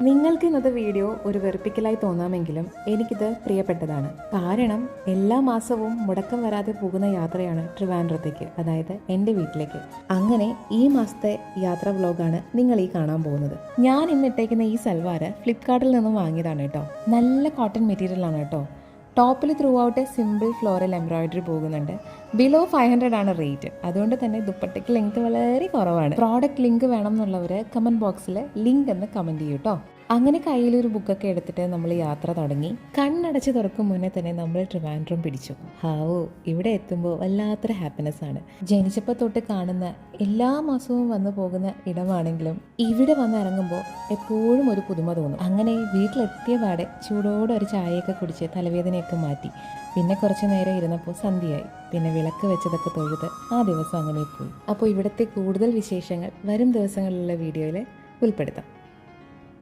നിങ്ങൾക്ക് ഇന്നത്തെ വീഡിയോ ഒരു വെറുപ്പിക്കലായി തോന്നാമെങ്കിലും എനിക്കിത് പ്രിയപ്പെട്ടതാണ്. കാരണം എല്ലാ മാസവും മുടക്കം വരാതെ പോകുന്ന യാത്രയാണ് ട്രിവാൻഡ്രത്തേക്ക്, അതായത് എൻ്റെ വീട്ടിലേക്ക്. അങ്ങനെ ഈ മാസത്തെ യാത്രാ വ്ലോഗാണ് നിങ്ങൾ ഈ കാണാൻ പോകുന്നത്. ഞാൻ ഇന്ന് ഇട്ടേക്കുന്ന ഈ സൽവാർ ഫ്ലിപ്കാർട്ടിൽ നിന്നും വാങ്ങിയതാണ് കേട്ടോ. നല്ല കോട്ടൺ മെറ്റീരിയൽ ആണ് കേട്ടോ. ടോപ്പിൽ through out simple floral embroidery പോകുന്നുണ്ട്. ബിലോ 500 ആണ് റേറ്റ്. അതുകൊണ്ട് തന്നെ ദുപ്പട്ടയ്ക്ക് ലെങ്ത് വളരെ കുറവാണ്. പ്രോഡക്റ്റ് ലിങ്ക് വേണം എന്നുള്ളവർ കമൻറ്റ് ബോക്സിൽ ലിങ്ക് എന്ന് കമൻറ്റ് ചെയ്യൂ കേട്ടോ. അങ്ങനെ കയ്യിലൊരു ബുക്കൊക്കെ എടുത്തിട്ട് നമ്മൾ യാത്ര തുടങ്ങി. കണ്ണടച്ച് തുറക്കും മുന്നേ തന്നെ നമ്മൾ ട്രിവാൻഡ്രം പിടിച്ചു. ഹാവോ, ഇവിടെ എത്തുമ്പോൾ വല്ലാത്തൊരു ഹാപ്പിനെസ് ആണ്. ജനിച്ചപ്പോൾ തൊട്ട് കാണുന്ന എല്ലാ മാസവും വന്നു പോകുന്ന ഇടമാണെങ്കിലും ഇവിടെ വന്ന് ഇറങ്ങുമ്പോൾ എപ്പോഴും ഒരു പുതുമ തോന്നും. അങ്ങനെ വീട്ടിലെത്തിയ പാടെ ചൂടോടെ ഒരു ചായയൊക്കെ കുടിച്ച് തലവേദനയൊക്കെ മാറ്റി. പിന്നെ കുറച്ച് നേരം ഇരുന്നപ്പോൾ സന്ധ്യയായി. പിന്നെ വിളക്ക് വെച്ചതൊക്കെ തൊഴുത് ആ ദിവസം അങ്ങനെ പോയി. അപ്പോൾ ഇവിടുത്തെ കൂടുതൽ വിശേഷങ്ങൾ വരും ദിവസങ്ങളിലുള്ള വീഡിയോയിൽ ഉൾപ്പെടുത്താം.